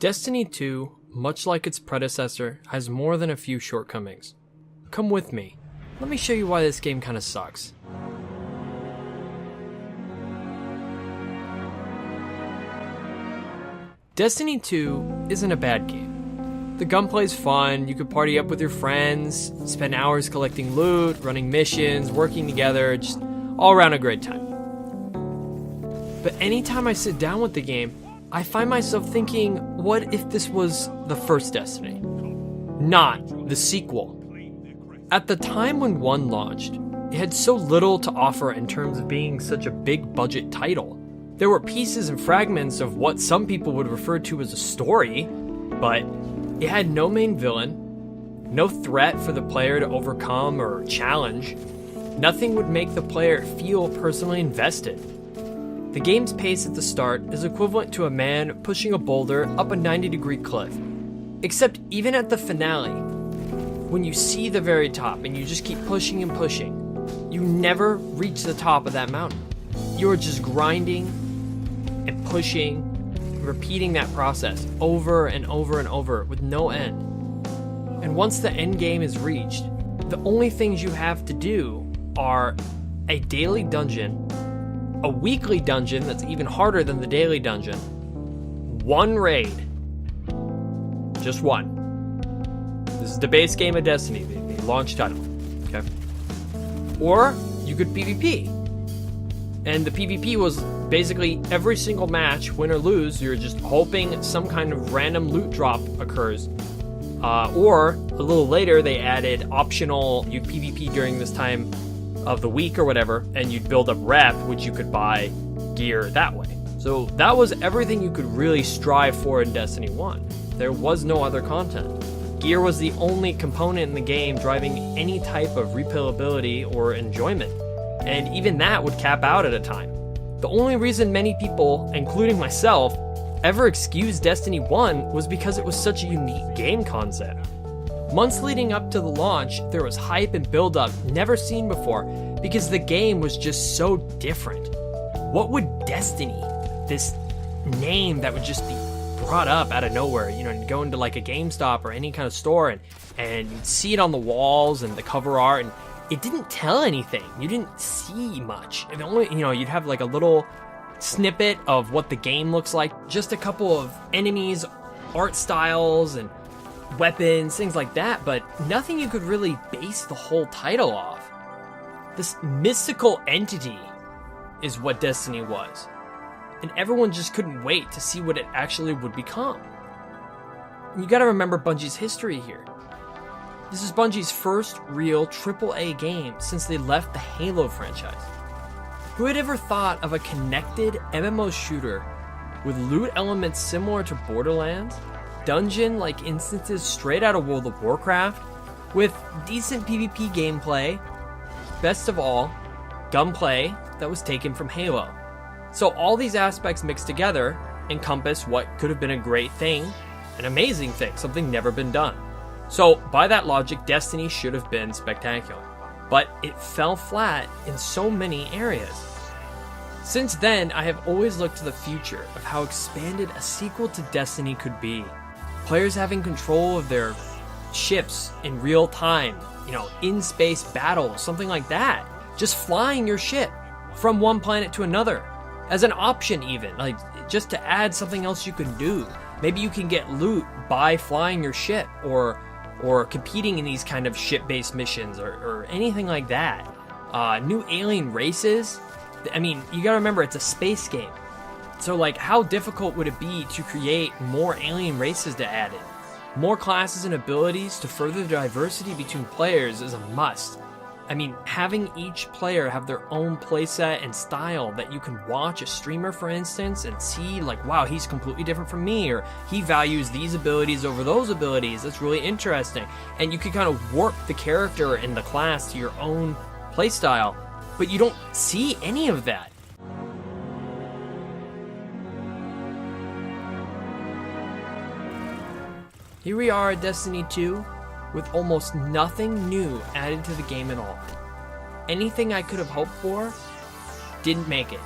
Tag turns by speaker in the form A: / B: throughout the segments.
A: Destiny 2, much like its predecessor, has more than a few shortcomings. Come with me. Let me show you why this game kinda sucks. Destiny 2 isn't a bad game. The gunplay's fun, you could party up with your friends, spend hours collecting loot, running missions, working together, just all around a great time. But anytime I sit down with the game, I find myself thinking, what if this was the first Destiny? Not the sequel. At the time when 1 launched, it had so little to offer in terms of being such a big budget title. There were pieces and fragments of what some people would refer to as a story, but it had no main villain, no threat for the player to overcome or challenge. Nothing would make the player feel personally invested. The game's pace at the start is equivalent to a man pushing a boulder up a 90-degree cliff. Except even at the finale, when you see the very top and you just keep pushing and pushing, you never reach the top of that mountain. You're just grinding and pushing, repeating that process over and over and over with no end. And once the end game is reached, the only things you have to do are a daily dungeon, a weekly dungeon that's even harder than the daily dungeon, 1 raid. Just 1. This is the base game of Destiny, the launch title. Okay? Or you could PvP. And the PvP was basically every single match, win or lose, you're just hoping some kind of random loot drop occurs. Or a little later, they added optional PvP during this time of the week or whatever, and you'd build up rep, which you could buy gear that way. So that was everything you could really strive for in Destiny 1. There was no other content. Gear was the only component in the game driving any type of replayability or enjoyment, and even that would cap out at a time. The only reason many people, including myself, ever excused Destiny 1 was because it was such a unique game concept. Months leading up to the launch, there was hype and build-up never seen before because the game was just so different. What would Destiny, this name that would just be brought up out of nowhere, and go into like a GameStop or any kind of store and you'd see it on the walls and the cover art, and it didn't tell anything. You didn't see much. And only, you'd have like a little snippet of what the game looks like, just a couple of enemies, art styles, and weapons, things like that, but nothing you could really base the whole title off. This mystical entity is what Destiny was, and everyone just couldn't wait to see what it actually would become. And you gotta remember Bungie's history here. This is Bungie's first real AAA game since they left the Halo franchise. Who had ever thought of a connected MMO shooter with loot elements similar to Borderlands, dungeon-like instances straight out of World of Warcraft, with decent PvP gameplay, best of all, gunplay that was taken from Halo. So all these aspects mixed together encompass what could have been a great thing, an amazing thing, something never been done. So by that logic, Destiny should have been spectacular, but it fell flat in so many areas. Since then, I have always looked to the future of how expanded a sequel to Destiny could be. Players having control of their ships in real time, in-space battles, something like that. Just flying your ship from one planet to another as an option, even, like just to add something else you can do. Maybe you can get loot by flying your ship or competing in these kind of ship-based missions or anything like that. New alien races. I mean, you gotta remember, it's a space game. So how difficult would it be to create more alien races to add in? More classes and abilities to further the diversity between players is a must. I mean, having each player have their own playset and style that you can watch a streamer, for instance, and see wow, he's completely different from me, or he values these abilities over those abilities. That's really interesting. And you can kind of warp the character and the class to your own playstyle, but you don't see any of that. Here we are at Destiny 2, with almost nothing new added to the game at all. Anything I could have hoped for didn't make it.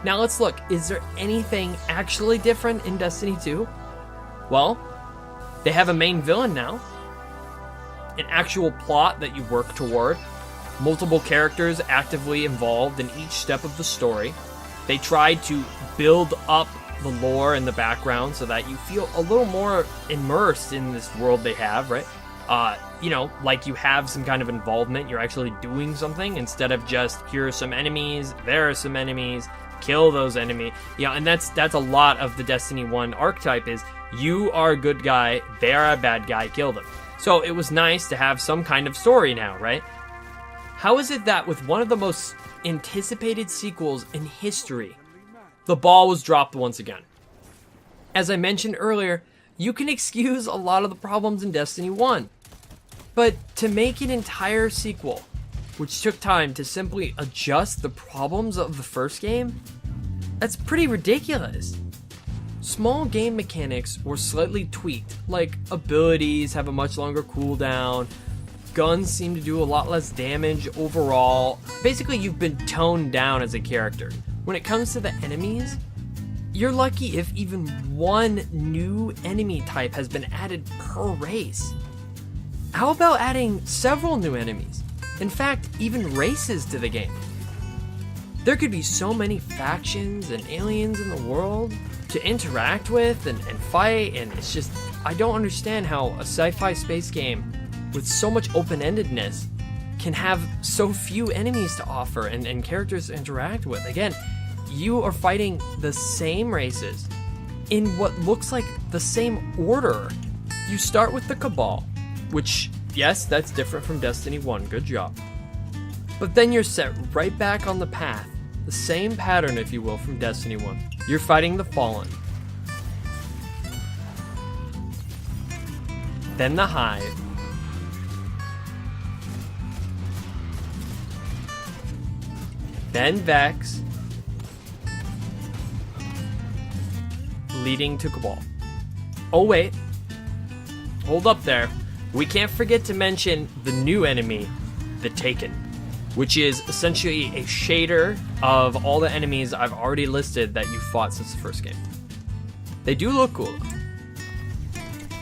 A: Now let's look, is there anything actually different in Destiny 2? Well, they have a main villain now, an actual plot that you work toward, multiple characters actively involved in each step of the story. They tried to build up the lore in the background so that you feel a little more immersed in this world they have, right? Like you have some kind of involvement, you're actually doing something instead of just, here are some enemies, there are some enemies, kill those enemies. And that's a lot of the Destiny 1 archetype is, you are a good guy, they are a bad guy, kill them. So it was nice to have some kind of story now, right? How is it that with one of the most anticipated sequels in history, the ball was dropped once again? As I mentioned earlier, you can excuse a lot of the problems in Destiny 1. But to make an entire sequel, which took time to simply adjust the problems of the first game, that's pretty ridiculous. Small game mechanics were slightly tweaked, like abilities have a much longer cooldown, guns seem to do a lot less damage overall. Basically, you've been toned down as a character. When it comes to the enemies, you're lucky if even one new enemy type has been added per race. How about adding several new enemies? In fact, even races to the game. There could be so many factions and aliens in the world to interact with and fight, and it's just, I don't understand how a sci-fi space game with so much open-endedness can have so few enemies to offer and characters to interact with. Again, you are fighting the same races in what looks like the same order. You start with the Cabal, which, yes, that's different from Destiny 1, good job. But then you're set right back on the path, the same pattern, if you will, from Destiny 1. You're fighting the Fallen. Then the Hive. Then Vex. Leading to Cabal. Oh wait. Hold up there. We can't forget to mention the new enemy, the Taken, which is essentially a shader of all the enemies I've already listed that you fought since the first game. They do look cool.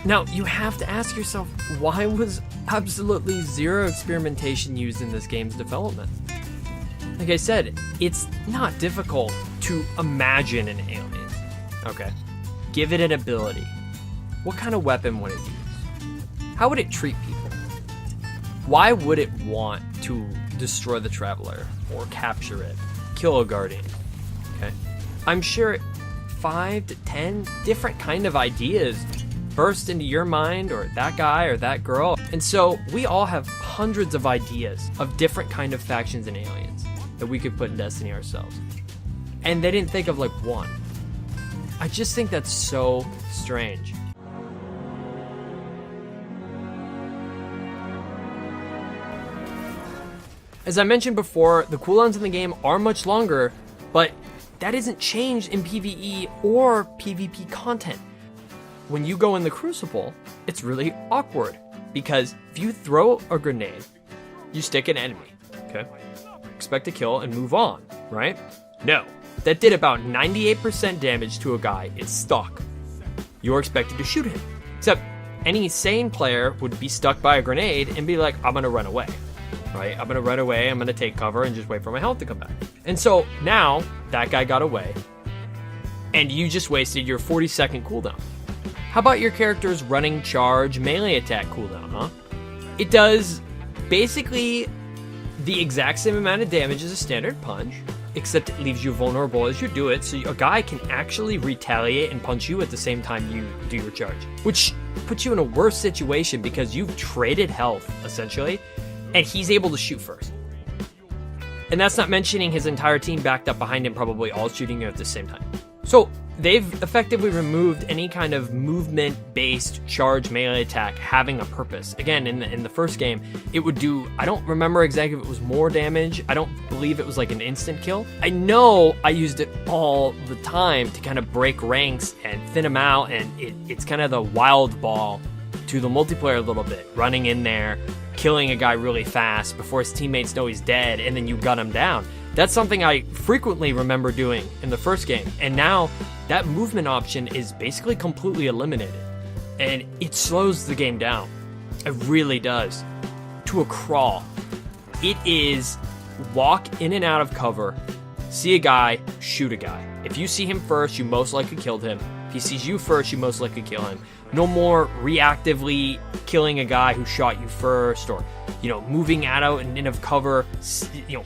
A: Now, you have to ask yourself, why was absolutely zero experimentation used in this game's development? Like I said, it's not difficult to imagine an alien. Okay. Give it an ability. What kind of weapon would it use? How would it treat people? Why would it want to destroy the Traveler or capture it, kill a Guardian? Okay. I'm sure 5 to 10 different kind of ideas burst into your mind, or that guy or that girl. And so we all have hundreds of ideas of different kind of factions and aliens that we could put in Destiny ourselves. And they didn't think of like one. I just think that's so strange. As I mentioned before, the cooldowns in the game are much longer, but that isn't changed in PvE or PvP content. When you go in the Crucible, it's really awkward, because if you throw a grenade, you stick an enemy, okay? Expect to kill and move on, right? No, that did about 98% damage to a guy. It's stuck. You're expected to shoot him. Except any sane player would be stuck by a grenade and be like, I'm gonna run away, right? I'm gonna run away, I'm gonna take cover and just wait for my health to come back. And so now that guy got away and you just wasted your 40-second cooldown. How about your character's running charge melee attack cooldown, huh? It does basically the exact same amount of damage as a standard punch, except it leaves you vulnerable as you do it, so a guy can actually retaliate and punch you at the same time you do your charge, which puts you in a worse situation because you've traded health, essentially, and he's able to shoot first. And that's not mentioning his entire team backed up behind him, probably all shooting you at the same time. So they've effectively removed any kind of movement-based charge melee attack having a purpose. Again, in the first game, it would do, I don't remember exactly if it was more damage. I don't believe it was like an instant kill. I know I used it all the time to kind of break ranks and thin them out, and it's kind of the wild ball to the multiplayer a little bit, running in there, killing a guy really fast before his teammates know he's dead, and then you gun him down. That's something I frequently remember doing in the first game, and now that movement option is basically completely eliminated. and it slows the game down. It really does. To a crawl. It is walk in and out of cover, see a guy, shoot a guy. If you see him first, you most likely killed him. If he sees you first, you most likely kill him. No more reactively killing a guy who shot you first, or, moving out and in of cover,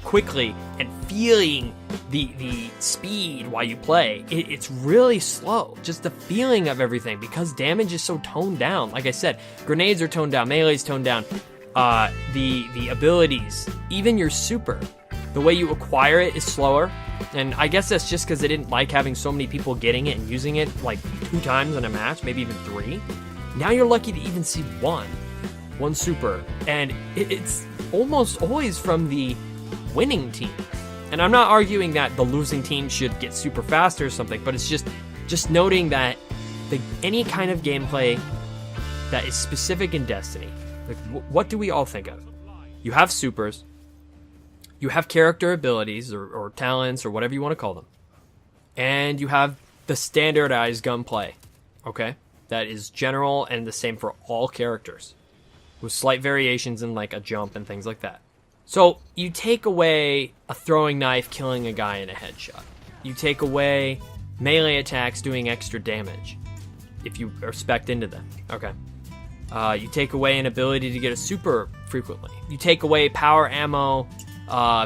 A: quickly and feeling the speed while you play. It's really slow. Just the feeling of everything, because damage is so toned down. Like I said, grenades are toned down, melee's toned down. The abilities, even your super, the way you acquire it is slower. And I guess that's just because they didn't like having so many people getting it and using it like 2 times in a match, maybe even 3. Now you're lucky to even see one super, and it's almost always from the winning team. And I'm not arguing that the losing team should get super fast or something, but it's just noting that any kind of gameplay that is specific in Destiny, like what do we all think of? You have supers, you have character abilities or talents or whatever you want to call them, and you have the standardized gunplay, okay? That is general and the same for all characters, with slight variations in like a jump and things like that. So you take away a throwing knife killing a guy in a headshot. You take away melee attacks doing extra damage if you are spec'd into them, okay? You take away an ability to get a super frequently. You take away power ammo,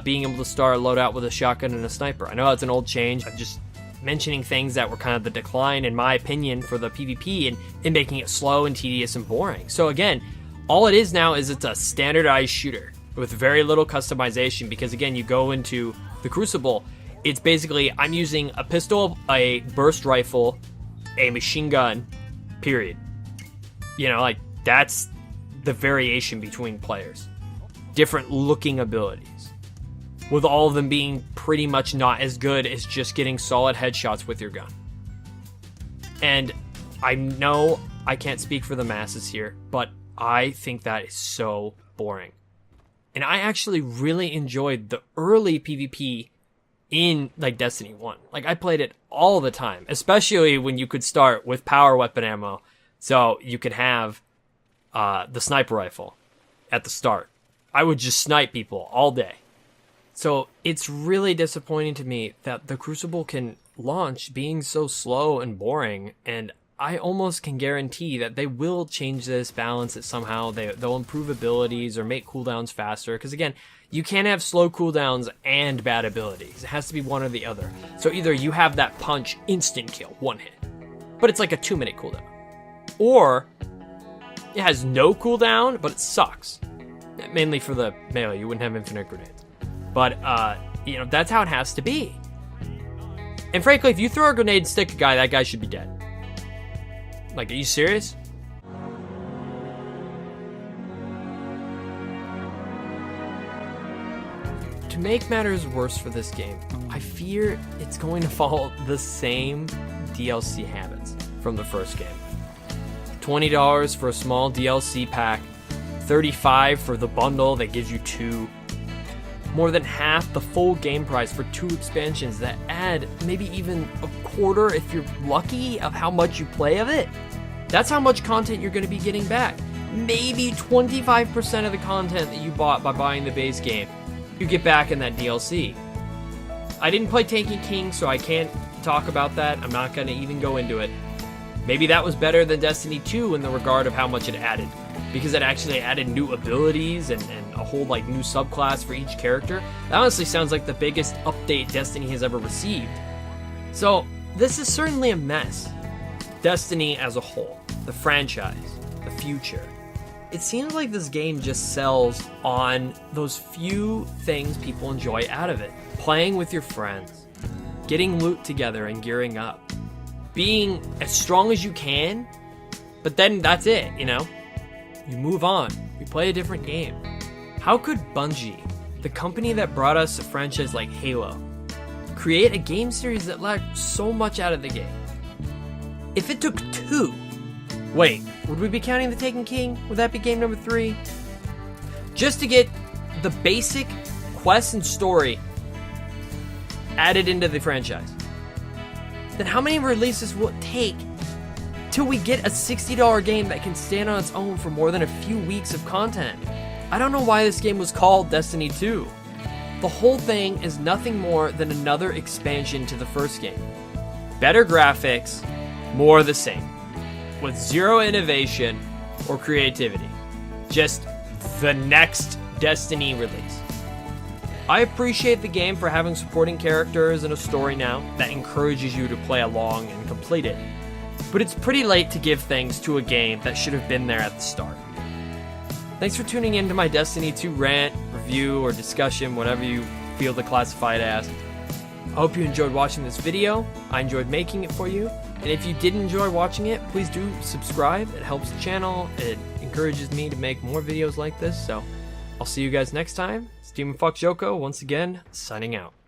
A: being able to start a loadout with a shotgun and a sniper. I know that's an old change. I'm just mentioning things that were kind of the decline, in my opinion, for the PvP and making it slow and tedious and boring. So again, all it is now is it's a standardized shooter with very little customization, because again, you go into the Crucible, it's basically I'm using a pistol, a burst rifle, a machine gun, period. That's the variation between players. Different looking abilities, with all of them being pretty much not as good as just getting solid headshots with your gun. And I know I can't speak for the masses here, but I think that is so boring. And I actually really enjoyed the early PvP in like Destiny 1. Like I played it all the time, especially when you could start with power weapon ammo, so you could have the sniper rifle at the start. I would just snipe people all day. So it's really disappointing to me that the Crucible can launch being so slow and boring, and I almost can guarantee that they will change this, balance it somehow. They'll improve abilities or make cooldowns faster, because again, you can't have slow cooldowns and bad abilities. It has to be one or the other. So either you have that punch, instant kill, 1 hit, but it's like a 2-minute cooldown, or it has no cooldown, but it sucks. Mainly for the melee, you wouldn't have infinite grenades. But, that's how it has to be. And frankly, if you throw a grenade and stick a guy, that guy should be dead. Like, are you serious? To make matters worse for this game, I fear it's going to follow the same DLC habits from the first game. $20 for a small DLC pack, $35 for the bundle that gives you 2. More than half the full game price for 2 expansions that add maybe even a quarter, if you're lucky, of how much you play of it. That's how much content you're going to be getting back. Maybe 25% of the content that you bought by buying the base game, you get back in that DLC. I didn't play Taken King, so I can't talk about that. I'm not going to even go into it. Maybe that was better than Destiny 2 in the regard of how much it added, because it actually added new abilities and a whole new subclass for each character. That honestly sounds like the biggest update Destiny has ever received. So this is certainly a mess. Destiny as a whole, the franchise, the future. It seems like this game just sells on those few things people enjoy out of it. Playing with your friends, getting loot together and gearing up, being as strong as you can, but then that's it, You move on. You play a different game. How could Bungie, the company that brought us a franchise like Halo, create a game series that lacked so much out of the game? If it took 2, wait, would we be counting the Taken King? Would that be game number 3? Just to get the basic quest and story added into the franchise. Then how many releases will it take until we get a $60 game that can stand on its own for more than a few weeks of content. I don't know why this game was called Destiny 2. The whole thing is nothing more than another expansion to the first game. Better graphics, more of the same, with zero innovation or creativity. Just the next Destiny release. I appreciate the game for having supporting characters and a story now that encourages you to play along and complete it. But it's pretty late to give things to a game that should have been there at the start. Thanks for tuning in to my Destiny 2 rant, review, or discussion, whatever you feel to classify it as. I hope you enjoyed watching this video. I enjoyed making it for you. And if you did enjoy watching it, please do subscribe. It helps the channel. It encourages me to make more videos like this. So I'll see you guys next time. It's Demon Fox Joko once again, signing out.